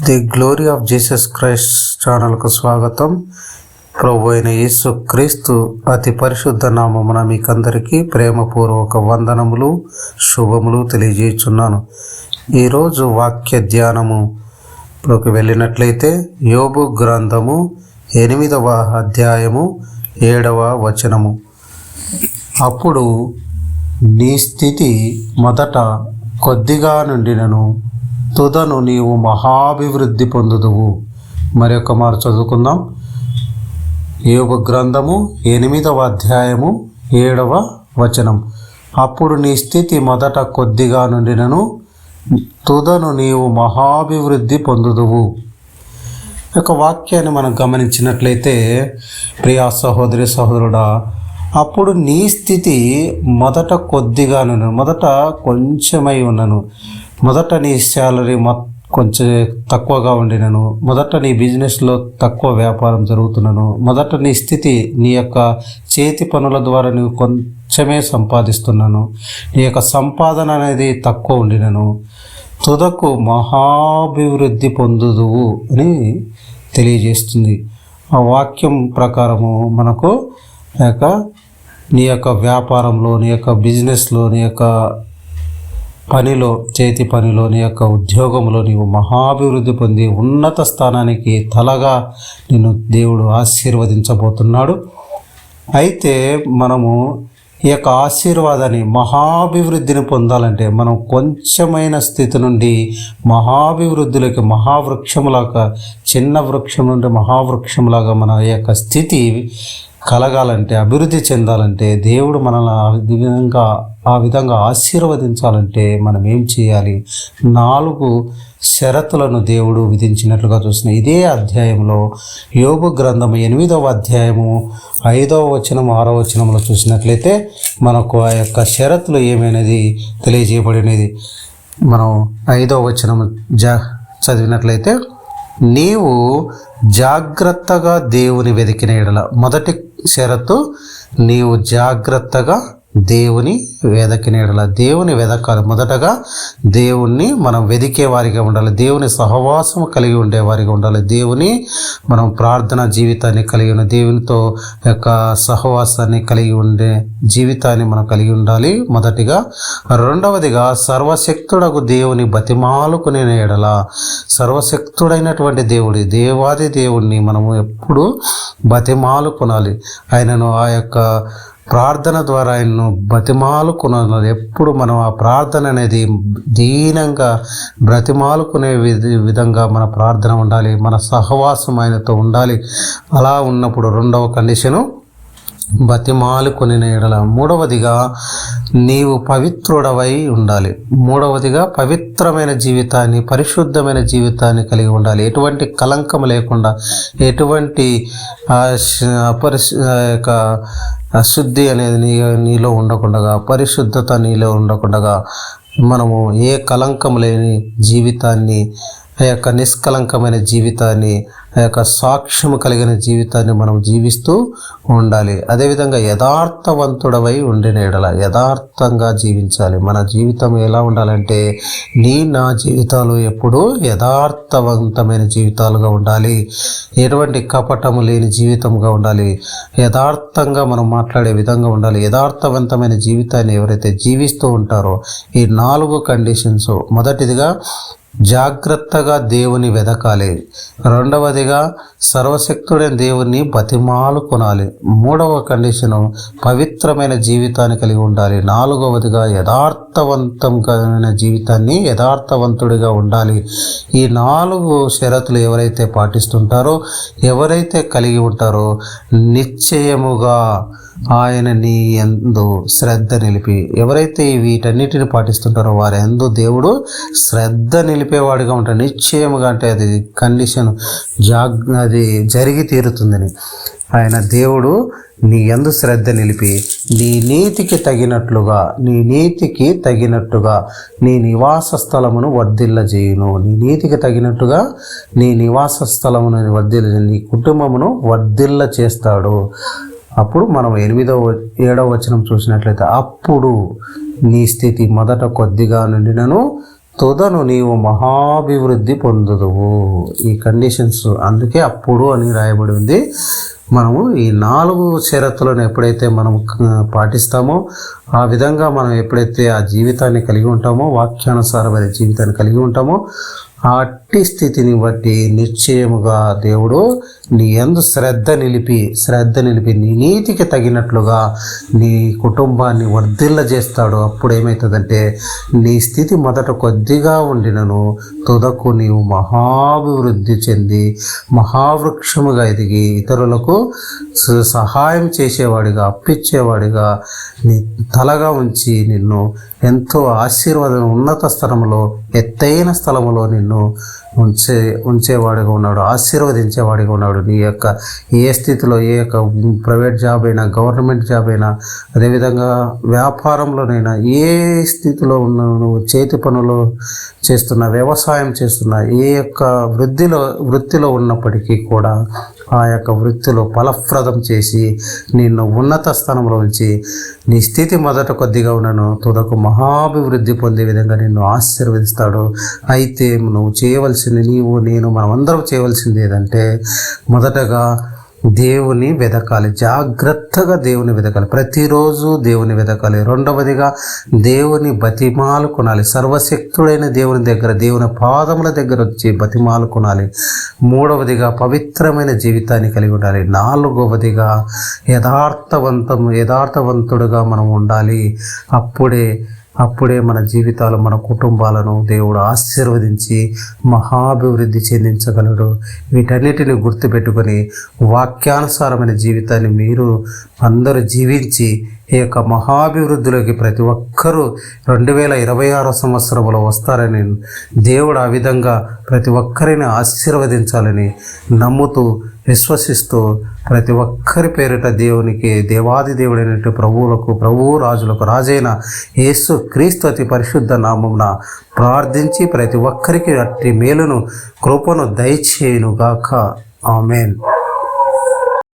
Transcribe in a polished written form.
The glory of Jesus Christ ఛానల్కు స్వాగతం. ప్రభు అయిన యేసు క్రీస్తు అతి పరిశుద్ధ నామమున మీకందరికీ ప్రేమపూర్వక వందనములు, శుభములు తెలియజేయుచున్నాను. ఈరోజు వాక్య ధ్యానములోకి వెళ్ళినట్లయితే యోబు గ్రంథము 8వ అధ్యాయము 7వ వచనము. అప్పుడు నీ స్థితి మొదట కొద్దిగా నుండినను తుదను నీవు మహాభివృద్ధి పొందుదువు. మరొక మారు చదువుకుందాం. యోబు గ్రంథము 8వ అధ్యాయము 7వ వచనం. అప్పుడు నీ స్థితి మొదట కొద్దిగా నుండినను తుదను నీవు మహాభివృద్ధి పొందుదువు. ఒక వాక్యాన్ని మనం గమనించినట్లయితే, ప్రియా సహోదరి సహోదరుడా, అప్పుడు నీ స్థితి మొదట కొద్దిగా నుండి, మొదట కొంచెమై ఉన్నను, మొదట నీ శాలరీ కొంచెం తక్కువగా ఉండినను, మొదట నీ బిజినెస్లో తక్కువ వ్యాపారం జరుగుతున్నను, మొదట నీ స్థితి నీ యొక్క చేతి పనుల ద్వారా నువ్వు కొంచెమే సంపాదిస్తున్నాను, నీ యొక్క సంపాదన అనేది తక్కువ ఉండినను, తుదకు మహాభివృద్ధి పొందుదువు అని తెలియజేస్తుంది. ఆ వాక్యం ప్రకారము మనకు నీ యొక్క వ్యాపారంలో, నీ యొక్క బిజినెస్లో, నీ యొక్క పనిలో, చేతి పనిలో, నీ యొక్క ఉద్యోగంలో నీవు మహాభివృద్ధి పొంది ఉన్నత స్థానానికి తలగా నిన్ను దేవుడు ఆశీర్వదించబోతున్నాడు. అయితే మనము ఈ యొక్క ఆశీర్వాదాన్ని, మహాభివృద్ధిని పొందాలంటే మనం కొంచెమైన స్థితి నుండి మహాభివృద్ధిలోకి, మహావృక్షములాగా, చిన్న వృక్షం నుండి మహావృక్షంలాగా మన యొక్క స్థితి కలగాలంటే, అభివృద్ధి చెందాలంటే, దేవుడు మనల్ని ఆ విధంగా ఆశీర్వదించాలంటే మనం ఏం చేయాలి? 4 షరతులను దేవుడు విధించినట్లుగా చూస్తున్నాం. ఇదే అధ్యాయంలో యోబు గ్రంథం 8వ అధ్యాయము 5వ వచనం 6వ వచనంలో చూసినట్లయితే మనకు ఆ యొక్క షరతులు ఏమైనది తెలియజేయబడినది. మనం 5వ వచనం చదివినట్లయితే, నీవు జాగ్రత్తగా దేవుని వెతికిన ఎడల, మొదటి షరతు నీవు జాగ్రత్తగా దేవుని వెతికిన ఎడల. దేవుని వెతకాలి. మొదటగా దేవుణ్ణి మనం వెతికే వారిగా ఉండాలి, దేవుని సహవాసం కలిగి ఉండేవారిగా ఉండాలి, దేవుని మనం ప్రార్థన జీవితాన్ని కలిగి ఉన్న, దేవునితో యొక్క సహవాసాన్ని కలిగి ఉండే జీవితాన్ని మనం కలిగి ఉండాలి మొదటిగా. రెండవదిగా సర్వశక్తుడకు దేవుని బతిమాలుకునే ఎడల, సర్వశక్తుడైనటువంటి దేవాది దేవుణ్ణి మనము ఎప్పుడు బతిమాలుకొనాలి. ఆయనను ఆ యొక్క ప్రార్థన ద్వారా ఆయన్ను బతిమాలుకున్నాను. ఎప్పుడు మనం ఆ ప్రార్థన అనేది దీనంగా బ్రతిమాలుకునే విధంగా మన ప్రార్థన ఉండాలి, మన సహవాసం ఆయనతో ఉండాలి. అలా ఉన్నప్పుడు రెండవ కండిషను బతిమాలుకొని ఎడల. మూడవదిగా నీవు పవిత్రుడవై ఉండాలి. మూడవదిగా పవిత్రమైన జీవితాన్ని, పరిశుద్ధమైన జీవితాన్ని కలిగి ఉండాలి. ఎటువంటి కలంకం లేకుండా, ఎటువంటి అశుద్ధి అనేది నీలో ఉండకుండా, పరిశుద్ధత నీలో ఉండకుండా, మనము ఏ కలంకం లేని జీవితాన్ని, ఆ యొక్క నిష్కలంకమైన జీవితాన్ని, ఆ యొక్క సాక్ష్యము కలిగిన జీవితాన్ని మనం జీవిస్తూ ఉండాలి. అదేవిధంగా యథార్థవంతుడవై ఉండిన ఎడల, యథార్థంగా జీవించాలి. మన జీవితం ఎలా ఉండాలంటే, నా జీవితాలు ఎప్పుడూ యథార్థవంతమైన జీవితాలుగా ఉండాలి, ఎటువంటి కపటము లేని జీవితంగా ఉండాలి, యథార్థంగా మనం మాట్లాడే విధంగా ఉండాలి. యథార్థవంతమైన జీవితాన్ని ఎవరైతే జీవిస్తూ ఉంటారో, ఈ 4 కండిషన్స్. మొదటిదిగా జాగ్రత్తగా దేవుని వెతకాలి. రెండవదిగా సర్వశక్తుడైన దేవుని బతిమాలుకొనాలి. మూడవ కండిషను పవిత్రమైన జీవితాన్ని కలిగి ఉండాలి. 4వదిగా యథార్థవంతమైన జీవితాన్ని, యథార్థవంతుడిగా ఉండాలి. ఈ 4 షరతులు ఎవరైతే పాటిస్తుంటారో, ఎవరైతే కలిగి ఉంటారో, నిశ్చయముగా ఆయన నీ యందు శ్రద్ధ నిలిపి, ఎవరైతే వీటన్నిటిని పాటిస్తుంటారో వారి యందు దేవుడు శ్రద్ధ నిలిపేవాడిగా ఉంటాడు. నిశ్చయముగా అంటే అది కండిషన్, అది జరిగి తీరుతుందని. ఆయన దేవుడు నీ యందు శ్రద్ధ నిలిపి నీ నీతికి తగినట్లుగా నీ నివాస స్థలమును వర్ధిల్లజేయును. నీ నీతికి తగినట్టుగా నీ నివాస స్థలమును నీ కుటుంబమును వర్ధిల్ల చేస్తాడు. అప్పుడు మనం 8వ వచనం చూసినట్లయితే, అప్పుడు నీ స్థితి మొదట కొద్దిగా నుండినను తుదను నీవు మహాభివృద్ధి పొందుదువు. ఈ కండిషన్స్ అందుకే అప్పుడు అని రాయబడి ఉంది. మనము ఈ 4 షరతులను ఎప్పుడైతే మనం పాటిస్తామో, ఆ విధంగా మనం ఎప్పుడైతే ఆ జీవితాన్ని కలిగి ఉంటామో, వాక్యానుసారమైన జీవితాన్ని కలిగి ఉంటామో, ఆ అట్టి స్థితిని బట్టి నిశ్చయముగా దేవుడు నీ యందు శ్రద్ధ నిలిపి నీ నీతికి తగినట్లుగా నీ కుటుంబాన్ని వర్ధిల్ల చేస్తాడు. అప్పుడు ఏమవుతుందంటే నీ స్థితి మొదట కొద్దిగా ఉండినను తుదకు నీవు మహాభివృద్ధి చెంది మహావృక్షముగా ఎదిగి ఇతరులకు సహాయం చేసేవాడిగా, అప్పిచ్చేవాడిగా, నీ తలగా ఉంచి నిన్ను ఎంతో ఆశీర్వాదం, ఉన్నత స్థలంలో, ఎత్తైన స్థలములో నిన్ను ఉంచేవాడిగా ఉన్నాడు, ఆశీర్వదించేవాడిగా ఉన్నాడు. నీ యొక్క ఏ స్థితిలో, ఏ యొక్క ప్రైవేట్ జాబ్ అయినా, గవర్నమెంట్ జాబ్ అయినా, అదేవిధంగా వ్యాపారంలోనైనా, ఏ స్థితిలో ఉన్న నువ్వు చేతి పనులు చేస్తున్నా, వ్యవసాయం చేస్తున్నా, ఏ యొక్క వృత్తిలో ఉన్నప్పటికీ కూడా ఆ యొక్క వృత్తిలో ఫలప్రదం చేసి నిన్ను ఉన్నత స్థానంలో ఉంచి నీ స్థితి మొదట కొద్దిగా ఉన్నను తుదకు మహాభివృద్ధి పొందే విధంగా నిన్ను ఆశీర్వదిస్తాడు. అయితే నువ్వు చేయవలసింది, నీవు నేను మనమందరం చేయవలసింది ఏదంటే, మొదటగా దేవుని వెదకాలి, జాగ్రత్తగా దేవుని వెదకాలి, ప్రతిరోజు దేవుని వెదకాలి. రెండవదిగా దేవుని బతిమాలు కొనాలి, సర్వశక్తుడైన దేవుని దగ్గర, దేవుని పాదముల దగ్గర వచ్చి బతిమాలు కొనాలి. మూడవదిగా పవిత్రమైన జీవితాన్ని కలిగి ఉండాలి. నాలుగవదిగా యథార్థవంతుడుగా మనం ఉండాలి. అప్పుడే మన జీవితాలు, మన కుటుంబాలను దేవుడు ఆశీర్వదించి మహాభివృద్ధి చెందించగలడు. వీటన్నిటిని గుర్తుపెట్టుకొని వాక్యానుసారమైన జీవితాన్ని మీరు అందరూ జీవించి ఈ యొక్క మహాభివృద్ధిలోకి ప్రతి ఒక్కరూ 2026 సంవత్సరంలో వస్తారని, దేవుడు ఆ విధంగా ప్రతి ఒక్కరిని ఆశీర్వదించాలని నమ్ముతూ, విశ్వసిస్తూ, ప్రతి ఒక్కరి పేరిట దేవునికి, దేవాది దేవుడైనటువంటి ప్రభువు రాజులకు రాజైన యేసు క్రీస్తు అతి పరిశుద్ధ నామమున ప్రార్థించి ప్రతి ఒక్కరికి అట్టి మేలును, కృపను దయచేయునుగాక. ఆమెన్.